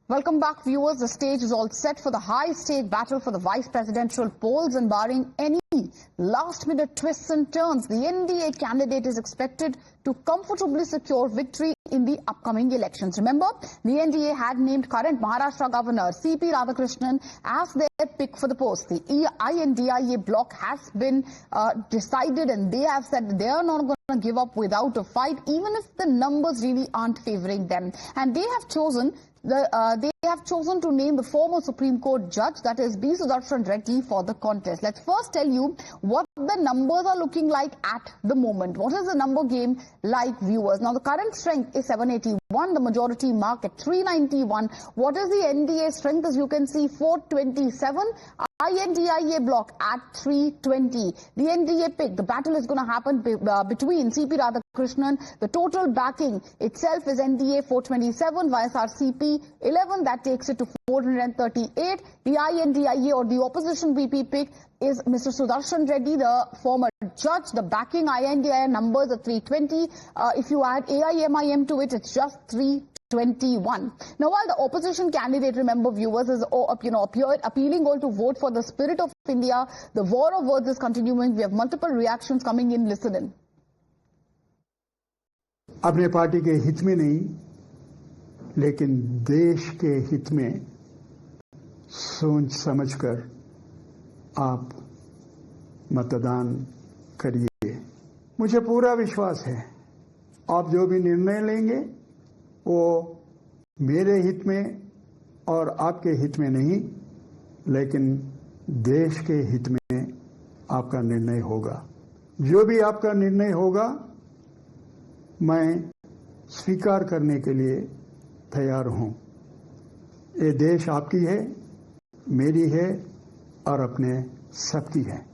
Welcome back, viewers. The stage is all set for the high-stake battle for the vice presidential polls, and barring any last-minute twists and turns, the NDA candidate is expected to comfortably secure victory in the upcoming elections. Remember, the NDA had named current Maharashtra Governor C.P. Radhakrishnan as their pick for the post. The I.N.D.I.A. bloc has been decided, and they have said that they are not going to give up without a fight, even if the numbers really aren't favoring them. And they have chosen to name the former Supreme Court judge, that is B. Sudershan Reddy, for the contest. Let's first tell you what the numbers are looking like at the moment. What is the number game like, viewers? Now, the current strength is 781, the majority mark at 391. What is the NDA strength? As you can see, 427. I.N.D.I.A. bloc at 320. The NDA pick, the battle is going to happen between C.P. Radhakrishnan. The total backing itself is NDA 427, YSR CP 11. That takes it to 438. The I.N.D.I.A. or the opposition VP pick is Mr. Sudershan Reddy, the former judge. The backing I.N.D.I.A. numbers are 320. If you add AIMIM to it, it's just 321. Now, while the opposition candidate, remember, viewers, is appealing all to vote for the spirit of India, the war of words is continuing. We have multiple reactions coming in. Listen in. अपने party के हित में नहीं, लेकिन देश के हित में सोच समझकर आप मतदान करिए। मुझे पूरा विश्वास है आप जो भी निर्णय लेंगे वो मेरे हित में और आपके हित में नहीं, लेकिन देश के हित में आपका निर्णय होगा। जो भी आपका निर्णय होगा मैं स्वीकार करने के लिए तैयार हूं। ये देश आपकी है, मेरी है और अपने सबकी है।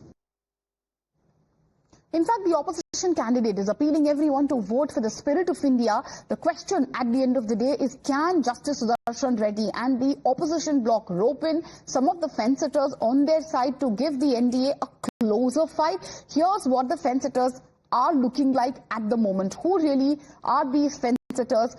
In fact, the opposition candidate is appealing everyone to vote for the spirit of India. The question at the end of the day is, can Justice Sudershan Reddy and the opposition bloc rope in some of the fence-sitters on their side to give the NDA a closer fight? Here's what the fence-sitters are looking like at the moment. Who really are these fence-sitters?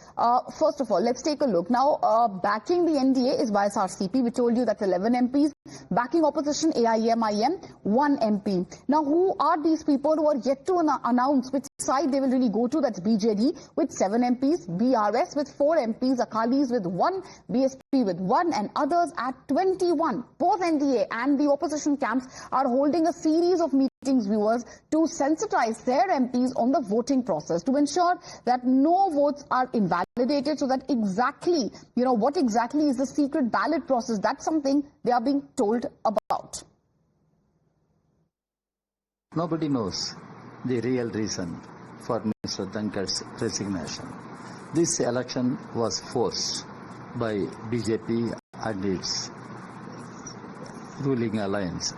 First of all, let's take a look. Now, backing the NDA is YSR CP. We told you that's 11 MPs. Backing opposition, AIMIM, 1 MP. Now, who are these people who are yet to announce which side they will really go to? That's BJD with 7 MPs, BRS with 4 MPs, Akalis with 1, BSP with 1, and others at 21. Both NDA and the opposition camps are holding a series of meetings, viewers, to sensitize their MPs on the voting process, to ensure that no votes are invalidated, so that exactly, what exactly is the secret ballot process? That's something they are being told about. Nobody knows the real reason for Mr. Dhankar's resignation. This election was forced by BJP and its ruling allies.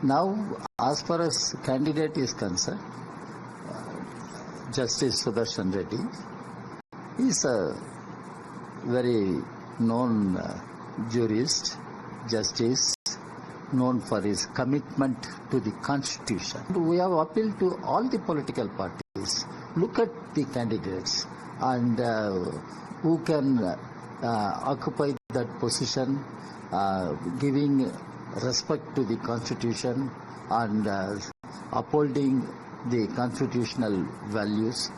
Now, as far as candidate is concerned, Justice Sudershan Reddy is a very known jurist, justice, known for his commitment to the Constitution. We have appealed to all the political parties. Look at the candidates and who can occupy that position, giving respect to the Constitution and upholding the constitutional values.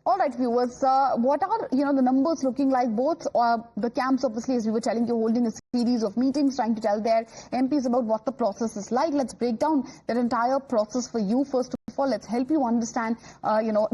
All right, viewers, what are, the numbers looking like? Both the camps, obviously, as we were telling you, holding a series of meetings, trying to tell their MPs about what the process is like. Let's break down that entire process for you. First of all, let's help you understand,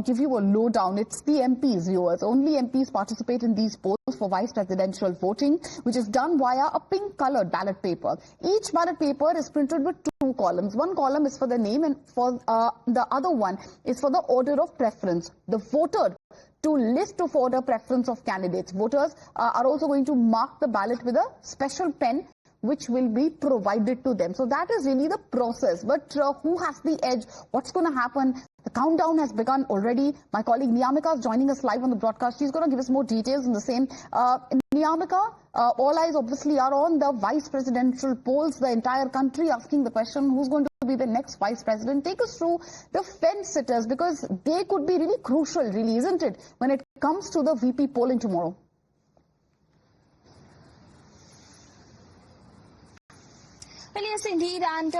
give you a lowdown. It's the MPs, viewers. Only MPs participate in these polls for vice presidential voting, which is done via a pink-colored ballot paper. Each ballot paper is printed with 2 columns. One column is for the name, and for the other one is for the order of preference. The voter to list of order preference of candidates. Voters are also going to mark the ballot with a special pen which will be provided to them. So that is really the process. But who has the edge? What's going to happen? The countdown has begun already. My colleague Niyamika is joining us live on the broadcast. She's going to give us more details on the same. Niyamika, all eyes obviously are on the vice presidential polls. The entire country asking the question, who's going to be the next vice president. Take us through the fence sitters, because they could be really crucial, really, isn't it, when it comes to the VP polling tomorrow? Well, yes, indeed, and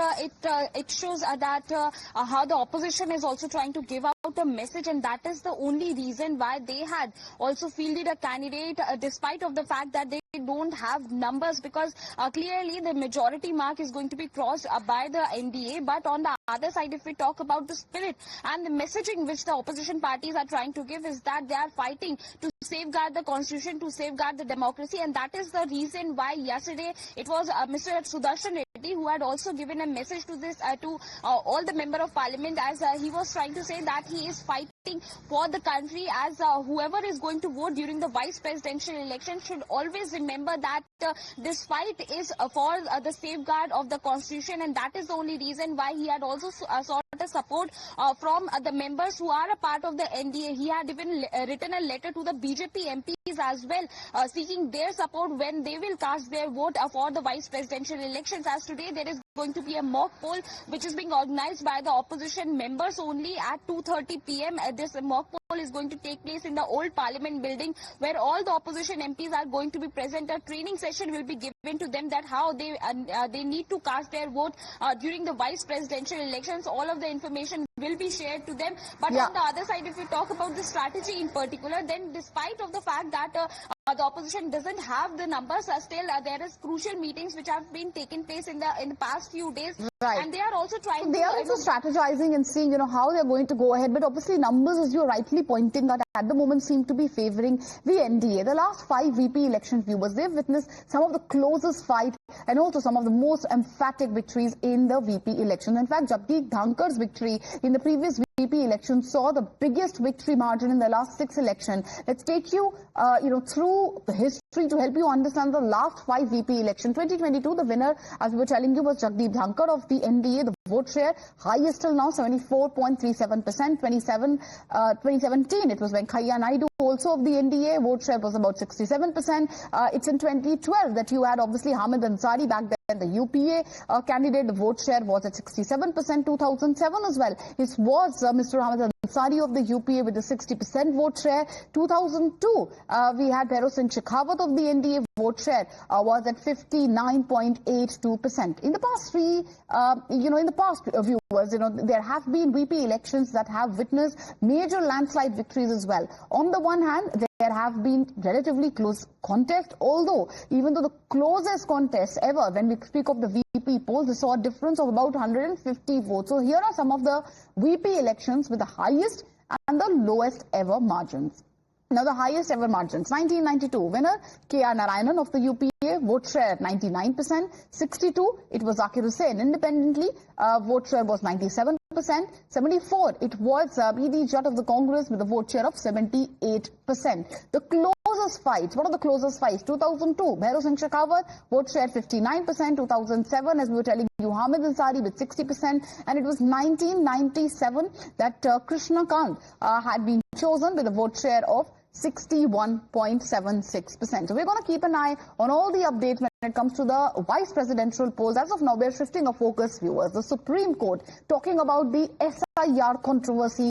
it shows that how the opposition is also trying to give out a message, and that is the only reason why they had also fielded a candidate, despite of the fact that they don't have numbers, because clearly the majority mark is going to be crossed by the NDA. But on the other side, if we talk about the spirit and the messaging which the opposition parties are trying to give, is that they are fighting to safeguard the constitution, to safeguard the democracy, and that is the reason why yesterday it was Mr. Sudershan Reddy who had also given a message to this to all the member of parliament, as he was trying to say that he is fighting for the country, as whoever is going to vote during the vice presidential election should always remember that this fight is for the safeguard of the constitution, and that is the only reason why he had also sought a support from the members who are a part of the NDA. He had even written a letter to the BJP MPs as well, seeking their support when they will cast their vote for the vice presidential elections. As today there is going to be a mock poll which is being organized by the opposition members only at 2:30 p.m. This mock poll is going to take place in the old parliament building, where all the opposition MPs are going to be present. A training session will be given to them that how they need to cast their vote during the vice presidential elections. All of the information will be shared to them. But on the other side, if we talk about the strategy in particular, then despite of the fact that the opposition doesn't have the numbers, still there is crucial meetings which have been taken place in the past few days, and they are also trying. They are also strategizing and seeing, how they are going to go ahead. But obviously, numbers, as you're rightly pointing out, at the moment seem to be favouring the NDA. The last 5 VP election viewers, they've witnessed some of the closest fight and also some of the most emphatic victories in the VP election. In fact, Jagdeep Dhankar's victory in the previous VP election saw the biggest victory margin in the last 6 elections. Let's take you, through the history to help you understand the last 5 VP election. 2022, the winner, as we were telling you, was Jagdeep Dhankar of the NDA. The vote share, highest till now, 74.37%. 2017, it was Venkaiah Naidu, also of the NDA. Vote share was about 67%. It's in 2012 that you had obviously Hamid Ansari back then, the UPA candidate. The vote share was at 67%. 2007 as well. It was Mr. Hamid Ansari of the UPA with a 60% vote share. 2002, we had Bhairav Singh Shekhawat of the NDA. Vote share was at 59.82%. In the past viewers, there have been VP elections that have witnessed major landslide victories as well. On the one hand, there have been relatively close contests, although even though the closest contest ever, when we speak of the VP polls, they saw a difference of about 150 votes. So here are some of the VP elections with the highest and the lowest ever margins. Now, the highest ever margins: 1992, winner K.R. Narayanan of the UPA, vote share 99%. 62, it was Zakir Hussain independently, vote share was 97%. 74, it was B.D. Jutt of the Congress with a vote share of 78%. The closest fights, what are the closest fights? 2002, Bhairav Singh Shekhawat, vote share 59%. 2007, as we were telling you, Hamid Ansari with 60%. And it was 1997 that Krishna Kant had been chosen with a vote share of 61.76%. So we're going to keep an eye on all the updates when it comes to the vice presidential polls. As of now, we're shifting our focus, viewers. The Supreme Court talking about the SIR controversy